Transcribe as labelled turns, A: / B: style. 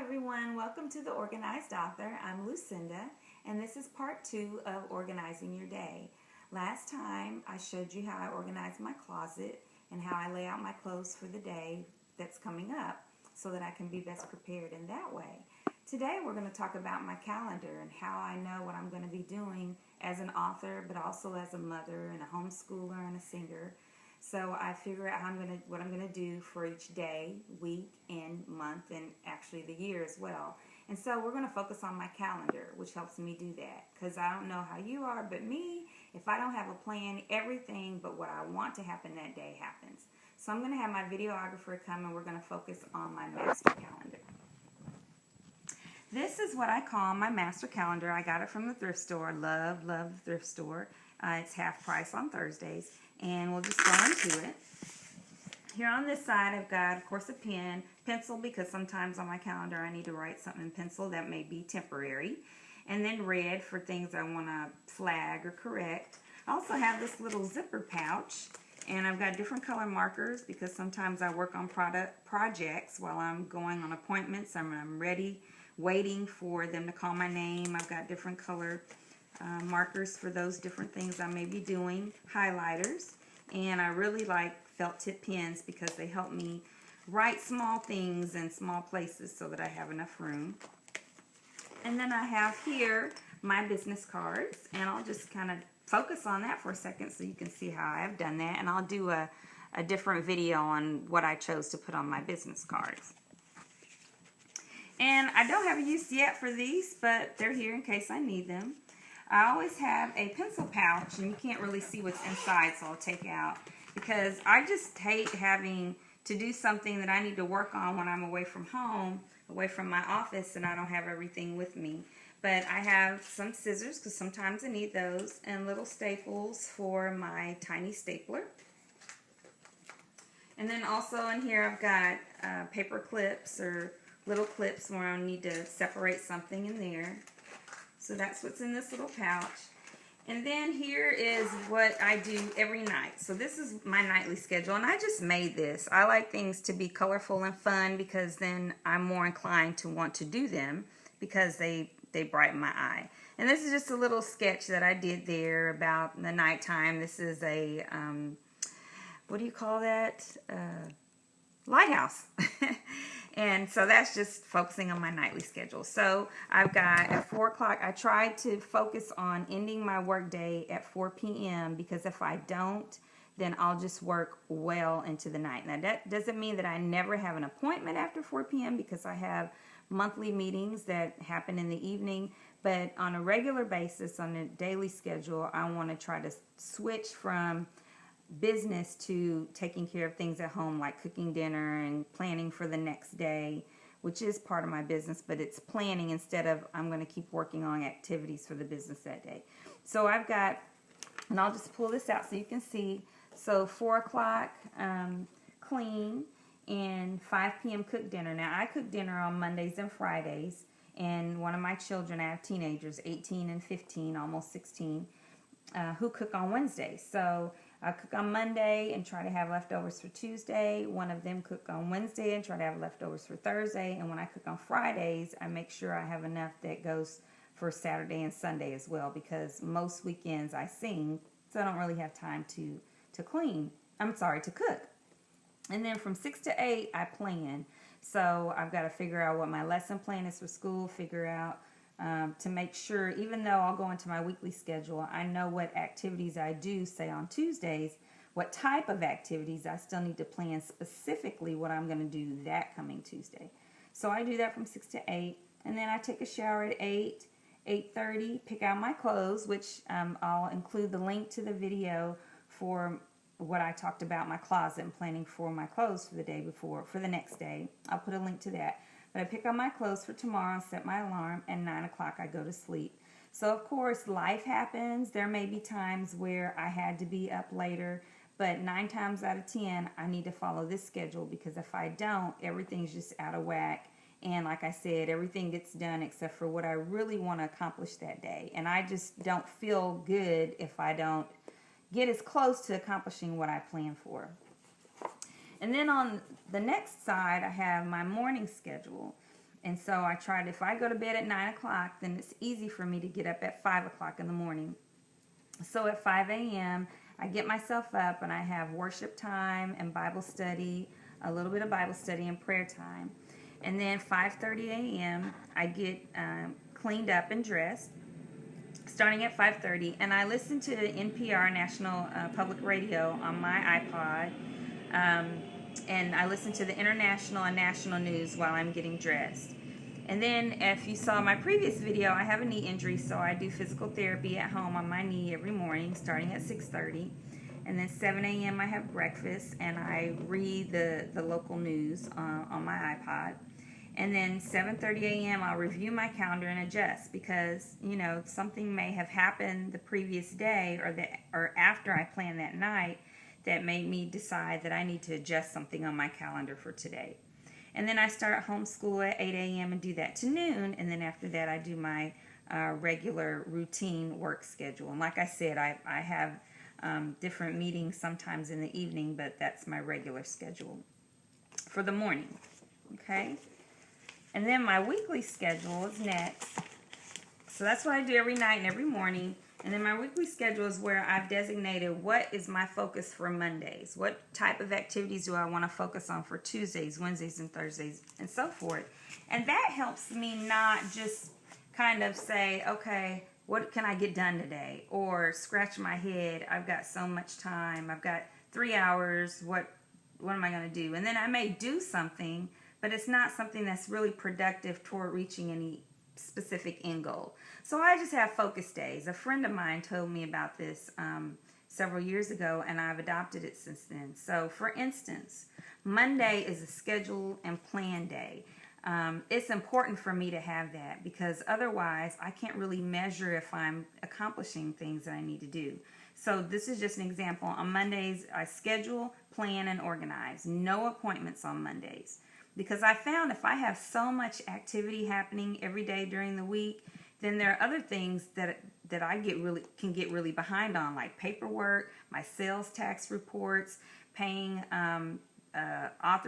A: everyone, welcome to The Organized Author. I'm Lucinda, and this is part 2 of Organizing Your Day. Last time I showed you how I organize my closet and how I lay out my clothes for the day that's coming up so that I can be best prepared in that way. Today we're going to talk about my calendar and how I know what I'm going to be doing as an author, but also as a mother and a homeschooler and a singer. So I figure out what I'm gonna do for each day, week, and month, and actually the year as well. And so we're gonna focus on my calendar, which helps me do that. Because I don't know how you are, but me, if I don't have a plan, everything but what I want to happen that day happens. So I'm gonna have my videographer come and we're gonna focus on my master calendar. This is what I call my master calendar. I got it from the thrift store. Love the thrift store. It's half price on Thursdays. And we'll just go into it. Here on this side, I've got, of course, a pen, pencil, because sometimes on my calendar I need to write something in pencil that may be temporary. And then red for things I want to flag or correct. I also have this little zipper pouch, and I've got different color markers because sometimes I work on projects while I'm going on appointments. I'm ready, waiting for them to call my name. I've got different color markers for those different things I may be doing, highlighters, and I really like felt tip pens because they help me write small things in small places so that I have enough room. And then I have here my business cards, and I'll just kind of focus on that for a second so you can see how I've done that, and I'll do a different video on what I chose to put on my business cards. And I don't have a use yet for these, but they're here in case I need them. I always have a pencil pouch, and you can't really see what's inside, so I'll take out, because I just hate having to do something that I need to work on when I'm away from home, away from my office, and I don't have everything with me. But I have some scissors, because sometimes I need those, and little staples for my tiny stapler. And then also in here I've got paper clips or little clips where I need to separate something in there. So that's what's in this little pouch. And then here is what I do every night. So this is my nightly schedule, and I just made this. I like things to be colorful and fun because then I'm more inclined to want to do them because they brighten my eye. And this is just a little sketch that I did there about the nighttime. This is a, what do you call that? Lighthouse. And so that's just focusing on my nightly schedule. So I've got at 4 o'clock, I try to focus on ending my work day at 4 p.m. because if I don't, then I'll just work well into the night. Now that doesn't mean that I never have an appointment after 4 p.m. because I have monthly meetings that happen in the evening. But on a regular basis, on a daily schedule, I want to try to switch from business to taking care of things at home, like cooking dinner and planning for the next day, which is part of my business, but it's planning instead of I'm going to keep working on activities for the business that day. So I've got, and I'll just pull this out so you can see. So 4 o'clock clean, and 5 p.m. cook dinner. Now I cook dinner on Mondays and Fridays, and one of my children, I have teenagers, 18 and 15, almost 16, who cook on Wednesdays. So I cook on Monday and try to have leftovers for Tuesday. One of them cook on Wednesday and try to have leftovers for Thursday. And when I cook on Fridays, I make sure I have enough that goes for Saturday and Sunday as well, because most weekends I sing, so I don't really have time to cook. And then from 6 to 8, I plan. So I've got to figure out what my lesson plan is for school, figure out to make sure, even though I'll go into my weekly schedule, I know what activities I do, say on Tuesdays, what type of activities. I still need to plan specifically what I'm going to do that coming Tuesday. So I do that from 6 to 8, and then I take a shower at 8, 8:30, pick out my clothes, which I'll include the link to the video for what I talked about, my closet and planning for my clothes for the day before, for the next day. I'll put a link to that. But I pick up my clothes for tomorrow, set my alarm, and 9 o'clock I go to sleep. So, of course, life happens. There may be times where I had to be up later, but 9 times out of 10, I need to follow this schedule because if I don't, everything's just out of whack. And like I said, everything gets done except for what I really want to accomplish that day. And I just don't feel good if I don't get as close to accomplishing what I plan for. And then on the next side, I have my morning schedule. And so I try to, if I go to bed at 9 o'clock, then it's easy for me to get up at 5 o'clock in the morning. So at 5 a.m., I get myself up and I have worship time and Bible study, a little bit of Bible study and prayer time. And then 5:30 a.m., I get cleaned up and dressed, starting at 5:30, and I listen to NPR, National Public Radio, on my iPod, and I listen to the international and national news while I'm getting dressed. And then if you saw my previous video, I have a knee injury, so I do physical therapy at home on my knee every morning starting at 6:30. And then 7 a.m. I have breakfast and I read the local news on my iPod. And then 7:30 a.m. I'll review my calendar and adjust because, you know, something may have happened the previous day or after I planned that night that made me decide that I need to adjust something on my calendar for today. And then I start homeschool at 8 a.m. and do that to noon. And then after that, I do my regular routine work schedule. And like I said, I have different meetings sometimes in the evening, but that's my regular schedule for the morning. Okay? And then my weekly schedule is next. So that's what I do every night and every morning. And then my weekly schedule is where I've designated what is my focus for Mondays. What type of activities do I want to focus on for Tuesdays, Wednesdays, and Thursdays, and so forth. And that helps me not just kind of say, okay, what can I get done today? Or scratch my head, I've got so much time, I've got 3 hours, what am I going to do? And then I may do something, but it's not something that's really productive toward reaching any specific end goal. So I just have focus days. A friend of mine told me about this several years ago, and I've adopted it since then. So for instance, Monday is a schedule and plan day. It's important for me to have that because otherwise I can't really measure if I'm accomplishing things that I need to do. So this is just an example. On Mondays, I schedule, plan, and organize. No appointments on Mondays. Because I found if I have so much activity happening every day during the week, then there are other things that I can get really behind on, like paperwork, my sales tax reports, paying author